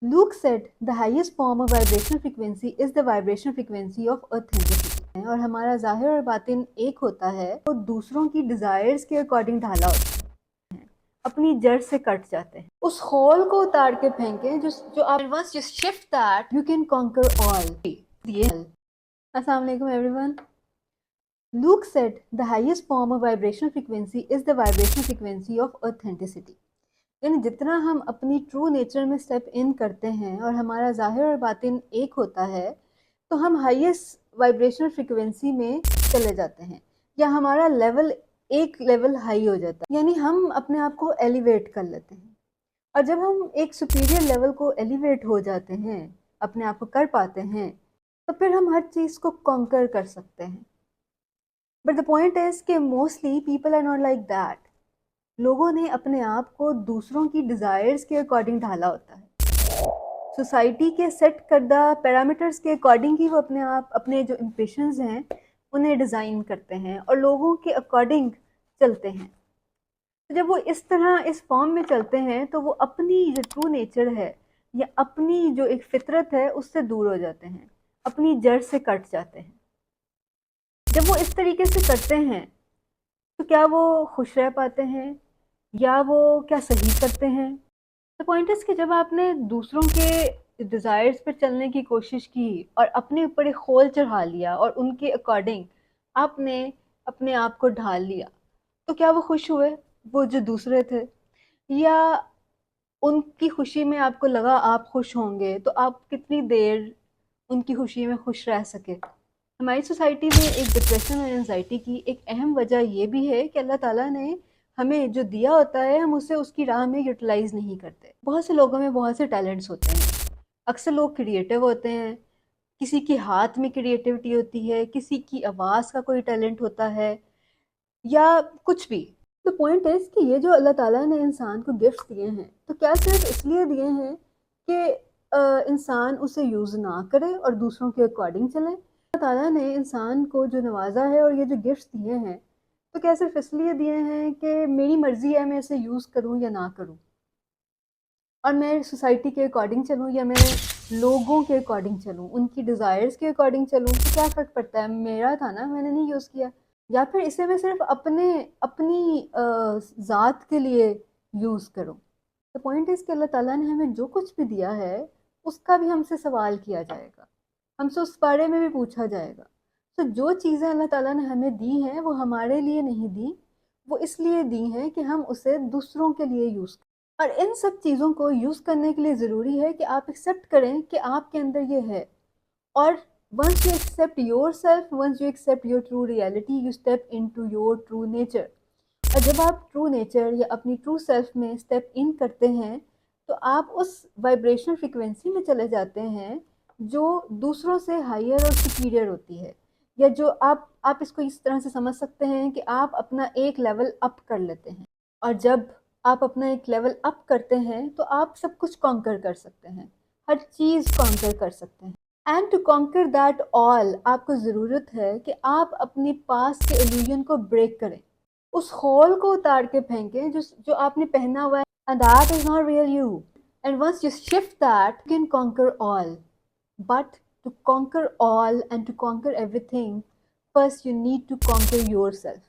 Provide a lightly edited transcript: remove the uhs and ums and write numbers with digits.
Luke said the highest form of vibrational frequency is the vibrational frequency of authenticity. और हमारा ज़ाहिर और बातिन एक होता है तो दूसरों की डिज़ायर्स के अकॉर्डिंग ढाला होता है, अपनी जड़ से कट जाते हैं। उस होल को उतार के फेंकें जो आप once you shift that you can conquer all. Assalamu alaikum everyone. Luke said the highest form of vibrational frequency is the vibrational frequency of authenticity. यानी जितना हम अपनी ट्रू नेचर में स्टेप इन करते हैं और हमारा ज़ाहिर और बातिन एक होता है तो हम हाईएस्ट वाइब्रेशनल फ्रिक्वेंसी में चले जाते हैं या हमारा लेवल एक लेवल हाई हो जाता है, यानी हम अपने आप को एलिवेट कर लेते हैं। और जब हम एक सुपीरियर लेवल को एलिवेट हो जाते हैं, अपने आप को कर पाते हैं, तो फिर हम हर चीज़ को कॉन्कर कर सकते हैं। बट द पॉइंट इज़ कि mostly people are not like that. लोगों ने अपने आप को दूसरों की डिज़ायर्स के अकॉर्डिंग ढाला होता है। सोसाइटी के सेट करदा पैरामीटर्स के अकॉर्डिंग ही वो अपने जो इम्प्रेशंस हैं उन्हें डिज़ाइन करते हैं और लोगों के अकॉर्डिंग चलते हैं। तो जब वो इस तरह इस फॉर्म में चलते हैं तो वो अपनी जो ट्रू नेचर है या अपनी जो एक फितरत है उससे दूर हो जाते हैं, अपनी जड़ से कट जाते हैं। जब वो इस तरीके से करते हैं तो क्या वो खुश रह पाते हैं या वो क्या सही करते हैं? द पॉइंट इज़ कि जब आपने दूसरों के डिज़ायर्स पर चलने की कोशिश की और अपने ऊपर एक खोल चढ़ा लिया और उनके अकॉर्डिंग आपने अपने आप को ढाल लिया, तो क्या वो खुश हुए, वो जो दूसरे थे? या उनकी खुशी में आपको लगा आप खुश होंगे तो आप कितनी देर उनकी खुशी में खुश रह सके? हमारी सोसाइटी में एक डिप्रेशन और एंजाइटी की एक अहम वजह ये भी है कि अल्लाह ताला ने हमें जो दिया होता है हम उसे उसकी राह में यूटिलाइज नहीं करते। बहुत से लोगों में बहुत से टैलेंट्स होते हैं। अक्सर लोग क्रिएटिव होते हैं, किसी के हाथ में क्रिएटिविटी होती है, किसी की आवाज़ का कोई टैलेंट होता है या कुछ भी। तो पॉइंट इज़ कि ये जो अल्लाह ताला ने इंसान को गिफ्ट दिए हैं तो क्या सिर्फ इसलिए दिए हैं कि इंसान उसे यूज़ ना करे और दूसरों के अकॉर्डिंग चले? अल्लाह ताला ने इंसान को जो नवाजा है और ये जो गिफ्ट्स दिए हैं तो क्या सिर्फ इसलिए दिए हैं कि मेरी मर्जी है मैं इसे यूज़ करूं या ना करूं और मैं सोसाइटी के अकॉर्डिंग चलूं या मैं लोगों के अकॉर्डिंग चलूं, उनकी डिज़ायर्स के अकॉर्डिंग चलूं, तो क्या फ़र्क पड़ता है, मेरा था ना, मैंने नहीं यूज़ किया। या फिर इसे मैं सिर्फ अपनी ज़ात के लिए यूज़ करूं। द पॉइंट इज़ कि अल्लाह ताला ने हमें जो कुछ भी दिया है उसका भी हमसे सवाल किया जाएगा, हमसे उस बारे में भी पूछा जाएगा। तो जो चीज़ें अल्लाह ताला ने हमें दी हैं वो हमारे लिए नहीं दी, वो इसलिए दी हैं कि हम उसे दूसरों के लिए यूज़ करें। और इन सब चीज़ों को यूज़ करने के लिए ज़रूरी है कि आप एक्सेप्ट करें कि आपके अंदर ये है। और once you accept yourself, once you accept your true reality, you step into your true nature. और जब आप ट्रू नेचर या अपनी ट्रू सेल्फ में स्टेप इन करते हैं तो आप उस वाइब्रेशनल फ्रिक्वेंसी में चले जाते हैं जो दूसरों से हायर और सुपीरियर होती है। या जो आप इसको इस तरह से समझ सकते हैं कि आप अपना एक लेवल अप कर लेते हैं। और जब आप अपना एक लेवल अप करते हैं तो आप सब कुछ कॉन्कर कर सकते हैं, हर चीज़ कॉन्कर कर सकते हैं। And to conquer that all आपको ज़रूरत है कि आप अपने पास के इल्यूजन को ब्रेक करें, उस होल को उतार के फेंकें जो आपने पहना हुआ है। And that is not real you. And once you shift that, you can conquer all. But to conquer all and to conquer everything, first you need to conquer yourself.